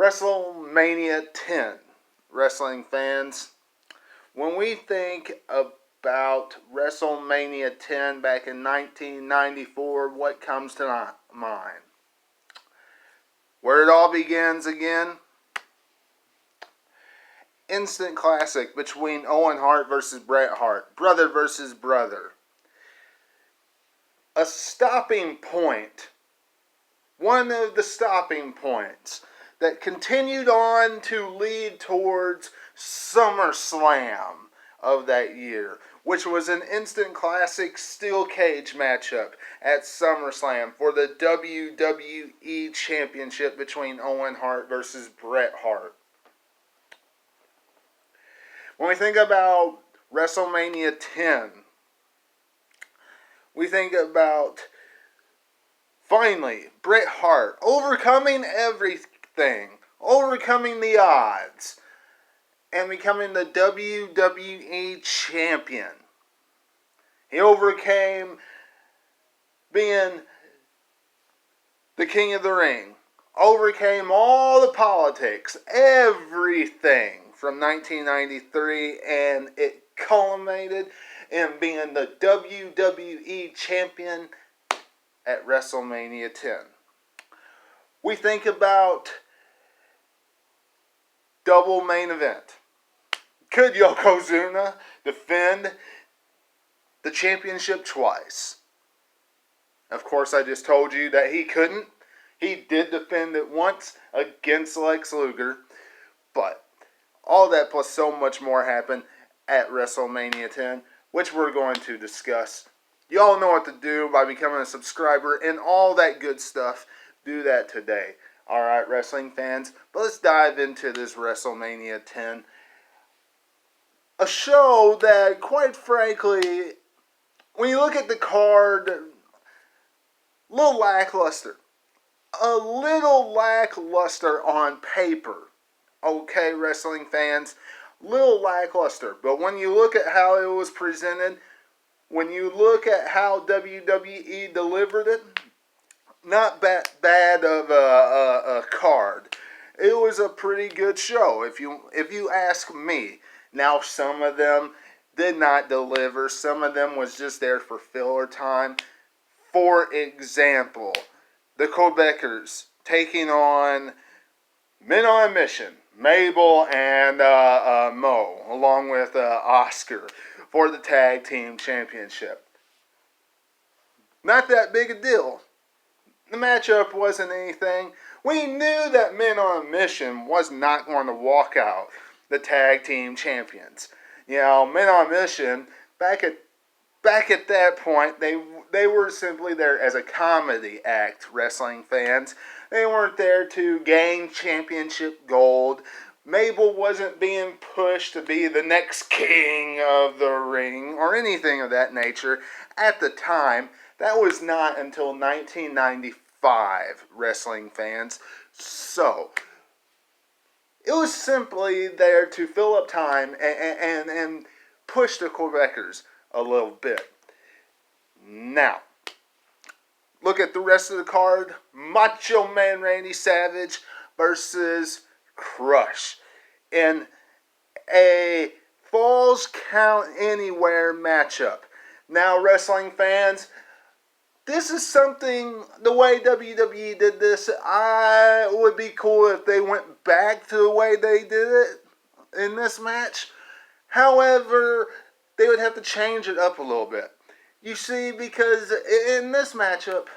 WrestleMania 10, wrestling fans. When we think about WrestleMania 10 back in 1994, what comes to mind? Where it all begins again? Instant classic between Owen Hart versus Bret Hart. Brother versus brother. A stopping point. One of the stopping points that continued on to lead towards SummerSlam of that year, which was an instant classic steel cage matchup at SummerSlam for the WWE Championship between Owen Hart versus Bret Hart. When we think about WrestleMania 10, we think about finally Bret Hart overcoming everything, overcoming the odds, and becoming the WWE Champion. He overcame being the King of the Ring, overcame all the politics, everything from 1993, and it culminated in being the WWE Champion at WrestleMania 10. We think about double main event. Could Yokozuna defend the championship twice? Of course, I just told you that he couldn't. He did defend it once against Lex Luger, but all that plus so much more happened at WrestleMania 10, which we're going to discuss. You all know what to do by becoming a subscriber and all that good stuff. Do that today. Alright, wrestling fans, but let's dive into this WrestleMania 10. A show that, quite frankly, when you look at the card, a little lackluster. A little lackluster on paper. Okay, wrestling fans, little lackluster. But when you look at how it was presented, when you look at how WWE delivered it, not bad of a card. It was a pretty good show, if you ask me. Now, some of them did not deliver. Some of them was just there for filler time. For example, the Quebecers taking on Men on a Mission, Mabel and Mo, along with Oscar, for the Tag Team Championship. Not that big a deal. The matchup wasn't anything. We knew that Men on a Mission was not going to walk out the Tag Team Champions. You know, Men on a Mission, back at that point, they were simply there as a comedy act, wrestling fans. They weren't there to gain championship gold. Mabel wasn't being pushed to be the next king of the ring or anything of that nature at the time. That was not until 1995, wrestling fans. So, it was simply there to fill up time and push the Quebecers a little bit. Now, look at the rest of the card. Macho Man Randy Savage versus Crush in a Falls Count Anywhere matchup. Now, wrestling fans, this is something, the way WWE did this, I would be cool if they went back to the way they did it in this match. However, they would have to change it up a little bit. You see, because in this matchup,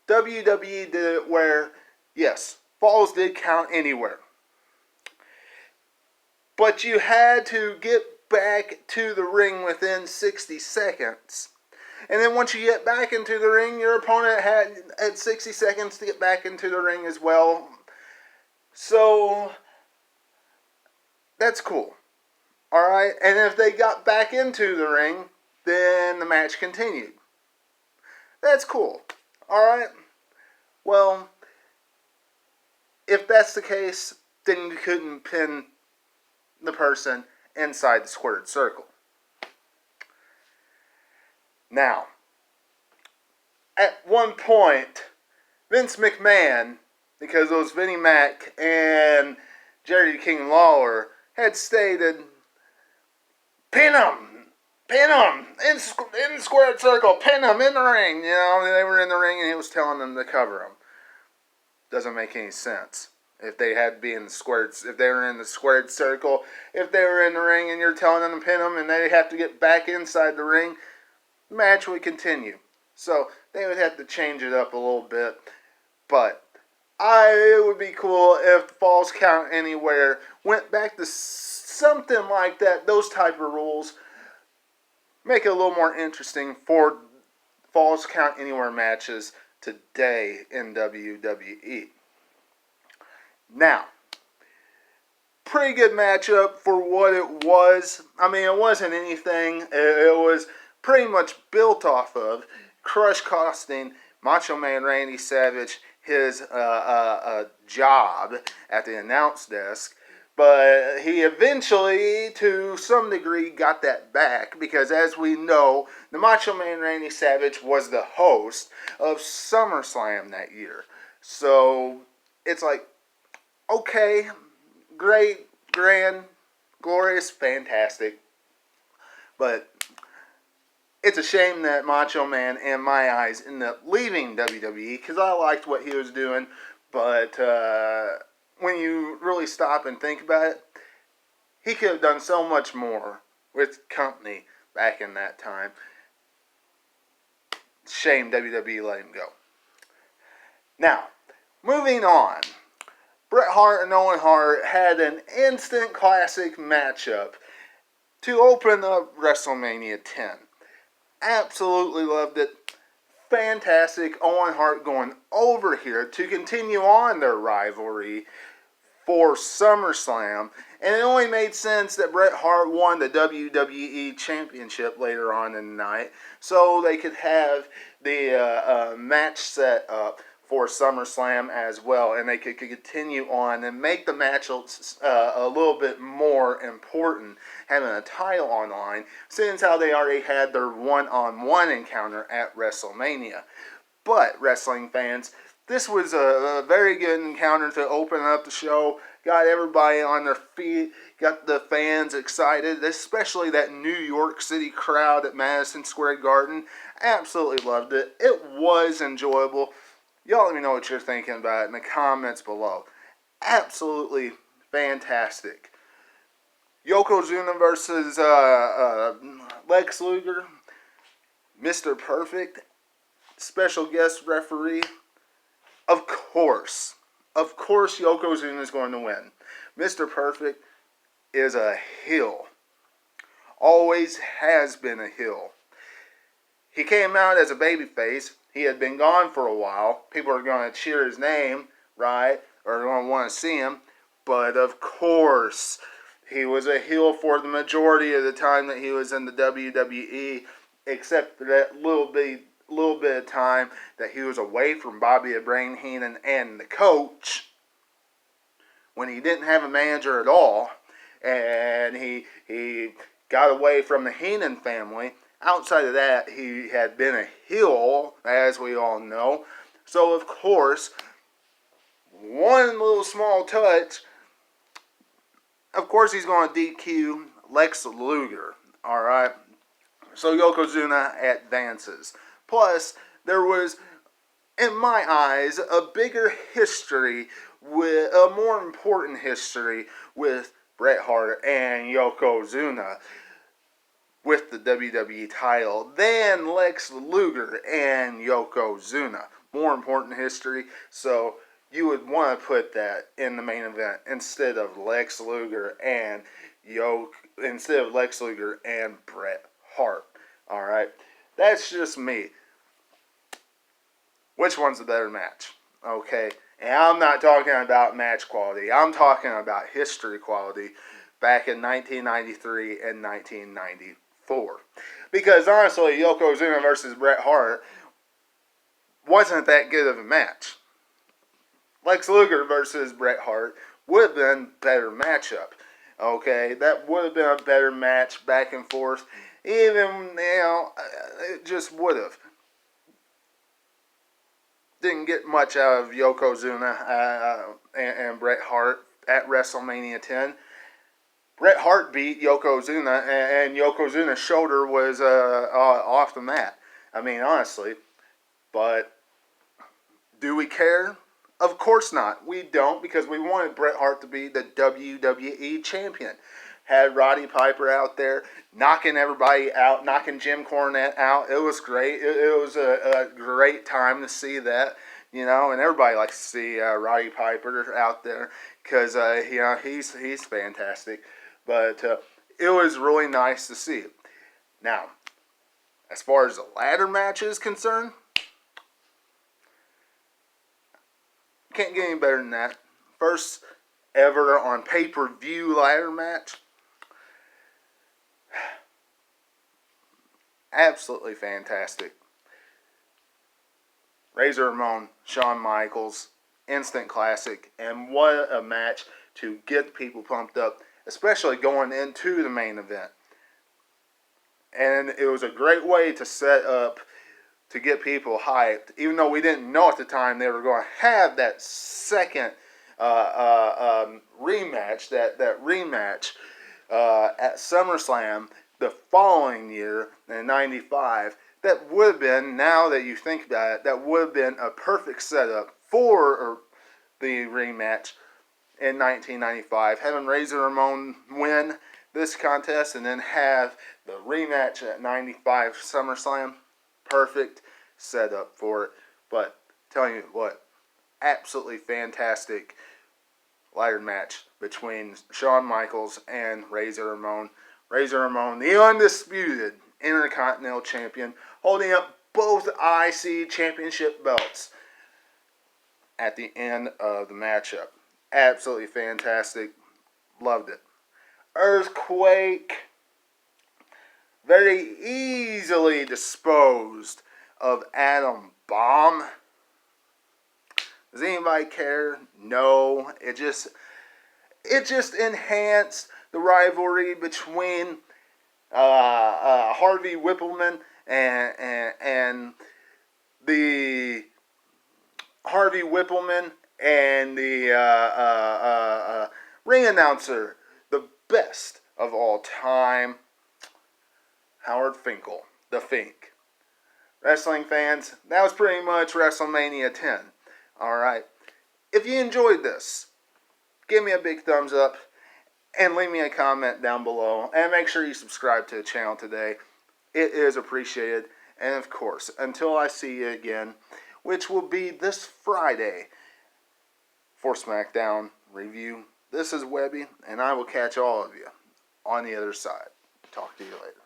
WWE did it where, yes, falls did count anywhere. But you had to get back to the ring within 60 seconds. And then once you get back into the ring, your opponent had 60 seconds to get back into the ring as well. So, that's cool. Alright, and if they got back into the ring, then the match continued. That's cool. Alright? Well, if that's the case, then you couldn't pin the person inside the squared circle. Now, at one point, Vince McMahon because those Vinnie Mac and Jerry King Lawler had stated, pin him, in the squared circle, pin him in the ring. You know, they were in the ring and he was telling them to cover him. Doesn't make any sense. If they had to be in the squared, if they were in the squared circle, if they were in the ring and you're telling them to pin them and they have to get back inside the ring, the match would continue. So they would have to change it up a little bit. But it would be cool if Falls Count Anywhere went back to something like that, those type of rules. Make it a little more interesting for Falls Count Anywhere matches today in WWE. Now, pretty good matchup for what it was. I mean, it wasn't anything. It was pretty much built off of Crush costing Macho Man Randy Savage his job at the announce desk. But he eventually, to some degree, got that back because, as we know, the Macho Man Randy Savage was the host of SummerSlam that year. So it's like, okay, great, grand, glorious, fantastic. But it's a shame that Macho Man, in my eyes, ended up leaving WWE because I liked what he was doing. But when you really stop and think about it, he could have done so much more with company back in that time. Shame WWE let him go. Now, moving on. Bret Hart and Owen Hart had an instant classic matchup to open up WrestleMania 10. Absolutely loved it. Fantastic. Owen Hart going over here to continue on their rivalry for SummerSlam. And it only made sense that Bret Hart won the WWE Championship later on in the night so they could have the match set up for SummerSlam as well, and they could continue on and make the match a little bit more important, having a title on the line, since how they already had their one-on-one encounter at WrestleMania. But, wrestling fans, this was a very good encounter to open up the show, got everybody on their feet, got the fans excited, especially that New York City crowd at Madison Square Garden. Absolutely loved it. It was enjoyable. Y'all let me know what you're thinking about it in the comments below. Absolutely fantastic. Yokozuna versus Lex Luger. Mr. Perfect. Special guest referee. Of course Yokozuna is going to win. Mr. Perfect is a heel. Always has been a heel. He came out as a babyface. He had been gone for a while. People are going to cheer his name, right? Or going to want to see him. But of course, he was a heel for the majority of the time that he was in the WWE, except for that little bit of time that he was away from Bobby the Brain Heenan and the coach, when he didn't have a manager at all, and he got away from the Heenan family. Outside of that, he had been a heel, as we all know. So, of course, one little small touch, of course he's going to DQ Lex Luger, alright? So Yokozuna advances. Plus, there was, in my eyes, a bigger history, with a more important history with Bret Hart and Yokozuna with the WWE title than Lex Luger and Yokozuna. More important history, so you would want to put that in the main event instead of Lex Luger and Bret Hart. All right, that's just me. Which one's the better match? Okay, and I'm not talking about match quality. I'm talking about history quality back in 1993 and 1994. Because honestly, Yokozuna versus Bret Hart wasn't that good of a match. Lex Luger versus Bret Hart would have been a better matchup. Okay, that would have been a better match, back and forth. Even, it just would have. didn't get much out of Yokozuna and Bret Hart at WrestleMania 10. Bret Hart beat Yokozuna, and Yokozuna's shoulder was off the mat. I mean, honestly. But do we care? Of course not. We don't, because we wanted Bret Hart to be the WWE champion. Had Roddy Piper out there knocking everybody out, knocking Jim Cornette out. It was great. It was a great time to see that, and everybody likes to see Roddy Piper out there because he's fantastic. But it was really nice to see it. Now, as far as the ladder match is concerned, can't get any better than that. First ever on pay-per-view ladder match. Absolutely fantastic. Razor Ramon, Shawn Michaels, instant classic, and what a match to get people pumped up, especially going into the main event. And it was a great way to set up to get people hyped, even though we didn't know at the time they were going to have that second rematch, that rematch at SummerSlam the following year in '95. That would have been, now that you think about it, that would have been a perfect setup for the rematch in 1995. Having Razor Ramon win this contest and then have the rematch at '95 SummerSlam. Perfect setup for it. But telling you what, absolutely fantastic ladder match between Shawn Michaels and Razor Ramon. Razor Ramon, the undisputed Intercontinental Champion, holding up both IC Championship belts at the end of the matchup. Absolutely fantastic. Loved it. Earthquake, very easily disposed of Adam Bomb. Does anybody care? No. It just enhanced the rivalry between Harvey Whippleman and the Harvey Whippleman and the ring announcer, the best of all time, Howard Finkel, the Fink. Wrestling fans, that was pretty much WrestleMania 10. Alright. If you enjoyed this, give me a big thumbs up and leave me a comment down below. And make sure you subscribe to the channel today. It is appreciated. And of course, until I see you again, which will be this Friday for SmackDown review, this is Webby, and I will catch all of you on the other side. Talk to you later.